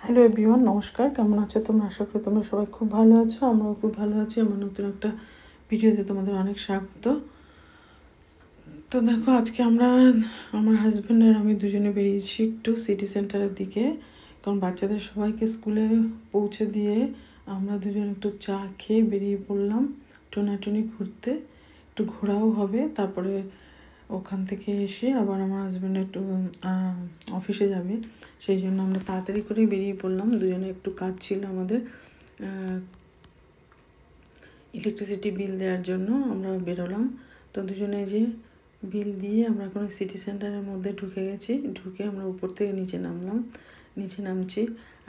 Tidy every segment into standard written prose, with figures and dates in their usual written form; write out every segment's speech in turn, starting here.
Hello everyone, নমস্কার। কেমন আছো তোমরা? আশা করি তোমরা সবাই খুব ভালো আছো। আমরাও খুব ভালো আছি। আমার নতুন একটা ভিডিওতে তোমাদের অনেক স্বাগত। তো দেখো, আজকে আমার হাজব্যান্ড আর আমি দুজনে বেরিয়েছি একটু সিটি সেন্টারের দিকে, কারণ বাচ্চাদের সবাইকে স্কুলে পৌঁছে দিয়ে আমরা দুজন একটু চা খেয়ে বেরিয়ে পড়লাম টোনাটুনি ঘুরতে। একটু ঘোরাও হবে, তারপরে ওখান থেকে এসে আবার আমার হাজব্যান্ড একটু অফিসে যাবে, সেই জন্য আমরা তাড়াতাড়ি করে বেরিয়ে পড়লাম। দুজনে একটু কাজ ছিল আমাদের, ইলেকট্রিসিটি বিল দেওয়ার জন্য আমরা বেরোলাম। তো দুজনে যে বিল দিয়ে আমরা এখন সিটি সেন্টারের মধ্যে ঢুকে গেছি। ঢুকে আমরা উপর থেকে নিচে নামছি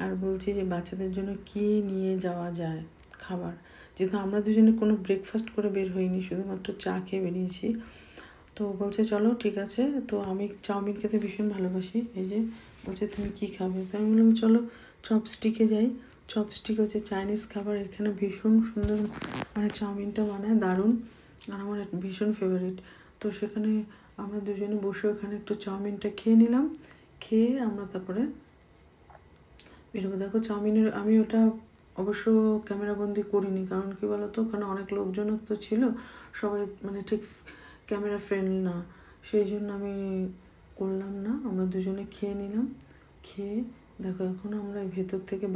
আর বলছি যে বাচ্চাদের জন্য কী নিয়ে যাওয়া যায় খাবার, যেহেতু আমরা দুজনে কোনো ব্রেকফাস্ট করে বের হইনি, শুধুমাত্র চা খেয়ে বেরিয়েছি। তো বলছে চলো ঠিক আছে। তো আমি চাউমিন খেতে ভীষণ ভালোবাসি। এই যে বলছে তুমি কী খাবে, তো আমি বললাম চলো চপস্টিকে যাই। চপস্টিক হচ্ছে চাইনিজ খাবার, এখানে ভীষণ সুন্দর মানে চাউমিনটা বানায়, দারুণ, আর আমার ভীষণ ফেভারিট। তো সেখানে আমরা দুজনে বসে ওখানে একটু চাউমিনটা খেয়ে নিলাম। খেয়ে আমরা তারপরে বেরোবো। দেখো চাউমিনের আমি ওটা অবশ্য ক্যামেরাবন্দি করিনি, কারণ কী বলতো ওখানে অনেক লোকজনও তো ছিল, সবাই মানে ঠিক ক্যামেরা ফ্রেন্ড না, সেই জন্য আমি করলাম না। আমরা দুজনে খেয়ে নিলাম। খেয়ে দেখো এখন আমরা ভেতর থেকে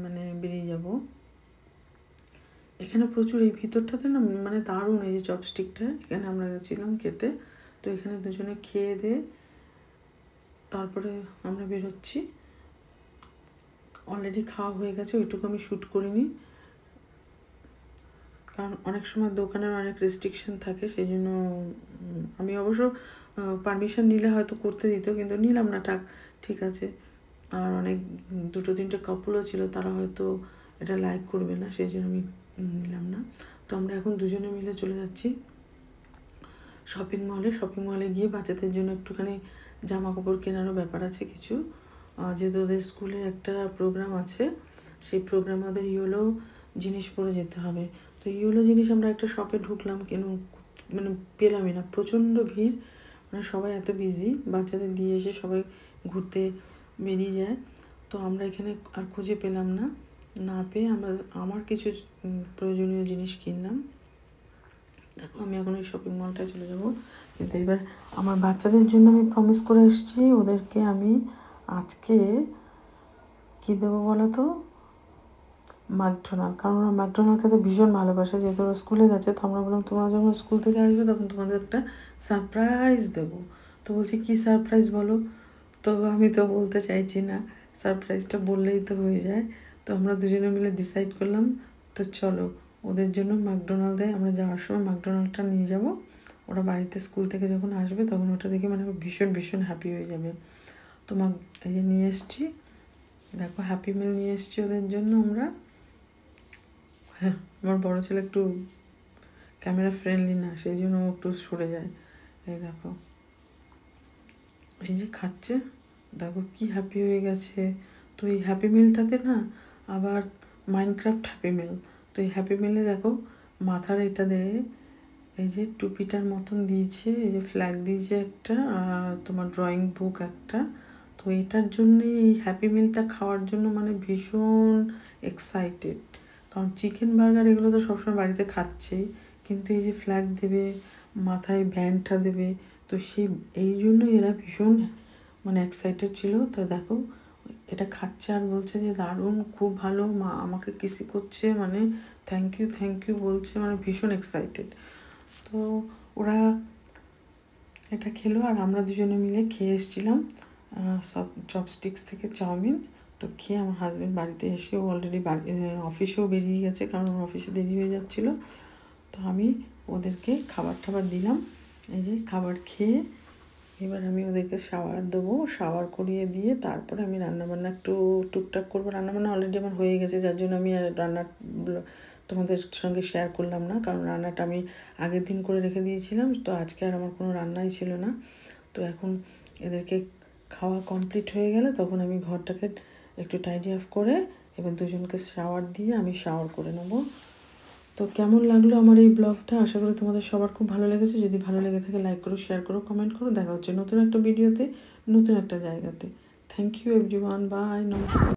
মানে বেরিয়ে যাব। এখানে প্রচুর এই ভিতরটাতে না মানে দারুণ, এই যে চপস্টিকটা এখানে আমরা গেছিলাম খেতে। তো এখানে দুজনে খেয়ে দিয়ে তারপরে আমরা বেরোচ্ছি। অলরেডি খাওয়া হয়ে গেছে, ওইটুকু আমি শ্যুট করিনি, কারণ অনেক সময় দোকানের অনেক রেস্ট্রিকশন থাকে, সেই জন্য আমি অবশ্য পারমিশন নিলে হয়তো করতে দিত, কিন্তু নিলাম না, ঠিক আছে। আর অনেক 2-3টে কাপলও ছিল, তারা হয়তো এটা লাইক করবে না, সেই জন্য আমি নিলাম না। তো আমরা এখন দুজনে মিলে চলে যাচ্ছি শপিং মলে গিয়ে বাচ্চাদের জন্য একটুখানি জামা কাপড় কেনারও ব্যাপার আছে কিছু, যেহেতু ওদের স্কুলে একটা প্রোগ্রাম আছে, সেই প্রোগ্রামে ওদের ইয়েলো জিনিস পরে যেতে হবে। তো ইয়েলো জিনিস আমরা একটা শপে ঢুকলাম, মানে পেলামই না, প্রচণ্ড ভিড়, মানে সবাই এত বিজি, বাচ্চাদের দিয়ে এসে সবাই ঘুরতে বেরিয়ে যায়। তো আমরা এখানে আর খুঁজে পেলাম না পেয়ে আমার কিছু প্রয়োজনীয় জিনিস কিনলাম। দেখো আমি এখন ওই শপিং মলটায় চলে যাব, কিন্তু এবার আমার বাচ্চাদের জন্য আমি প্রমিস করে এসেছি ওদেরকে আমি আজকে কী দেবো বলো তো, ম্যাকডোনাল্ড, কারণ ওরা ম্যাকডোনাল্ড খেতে ভীষণ ভালোবাসে, যেহেতু ওরা স্কুলে গেছে। তো আমরা বললাম তোমরা যখন স্কুল থেকে আসবে তখন তোমাদের একটা সারপ্রাইজ দেবো। তো বলছি কী সারপ্রাইজ বলো, তো আমি তো বলতে চাইছি না, সারপ্রাইজটা বললেই তো হয়ে যায়। তো আমরা দুজনে মিলে ডিসাইড করলাম, তো চলো ওদের জন্য ম্যাকডোনাল্ডে আমরা যাওয়ার সময় ম্যাকডোনাল্ডটা নিয়ে যাব। ওরা বাড়িতে স্কুল থেকে যখন আসবে তখন ওটা দেখে মানে ভীষণ হ্যাপি হয়ে যাবে। তো এই যে নিয়ে এসছি, দেখো হ্যাপি মিল নিয়ে এসছি ওদের জন্য আমরা। হ্যাঁ, আমার বড়ো ছেলে একটু ক্যামেরা ফ্রেন্ডলি না, সেই জন্য একটু সরে যায়। এই দেখো এই যে খাচ্ছে, দেখো কি হ্যাপি হয়ে গেছে। তো এই হ্যাপি মিলটাতে না আবার মাইনক্রাফট হ্যাপি মিল, তো এই হ্যাপি মিলে দেখো মাথার এটা দেয়, এই যে টুপিটার মতন দিয়েছে, এই যে ফ্ল্যাগ দিয়েছে একটা, আর তোমার ড্রয়িং বুক একটা। তো এটার জন্যে এই হ্যাপি মিলটা খাওয়ার জন্য মানে ভীষণ এক্সাইটেড, কারণ চিকেন বার্গার এগুলো তো সবসময় বাড়িতে খাচ্ছেই, কিন্তু এই যে ফ্ল্যাগ দেবে, মাথায় ব্যান্ডটা দেবে, তো এই জন্য এরা ভীষণ মানে এক্সাইটেড ছিল। তো দেখো এটা খাচ্ছে আর বলছে যে দারুণ, খুব ভালো, মা আমাকে কিসি করছে, মানে থ্যাংক ইউ বলছে, মানে ভীষণ এক্সাইটেড। তো ওরা এটা খেলো আর আমরা দুজনে মিলে খেয়ে এসেছিলাম সব চপস্টিক্স থেকে চাউমিন। তো খেয়ে আমার হাজব্যান্ড বাড়িতে এসে অলরেডি অফিসেও বেরিয়ে গেছে, কারণ অফিসে দেরি হয়ে যাচ্ছিলো। তো আমি ওদেরকে খাবার দিলাম, এই যে খাবার খেয়ে এবার আমি ওদেরকে শাওয়ার দেবো, শাওয়ার করিয়ে দিয়ে তারপরে আমি রান্নাবান্না একটু টুকটাক করবো। রান্নাবান্না অলরেডি আমার হয়ে গেছে, যার জন্য আমি আর রান্নার তোমাদের সঙ্গে শেয়ার করলাম না, কারণ রান্নাটা আমি আগের দিন করে রেখে দিয়েছিলাম। তো আজকে আর আমার কোনো রান্নাই ছিল না। তো এখন এদেরকে খাওয়া কমপ্লিট হয়ে গেলে তখন আমি ঘরটাকে একটু টাইডি অফ করে এবার দুজনকে শাওয়ার দিয়ে আমি শাওয়ার করে নেবো। তো কেমন লাগলো আমার এই ব্লগটা, আশা করি তোমাদের সবার খুব ভালো লেগেছে। যদি ভালো লেগে থাকে লাইক করো, শেয়ার করো, কমেন্ট করো। দেখা হচ্ছে নতুন একটা ভিডিওতে, নতুন একটা জায়গাতে। থ্যাংক ইউ এভরিওয়ান, বাই, নমস্কার।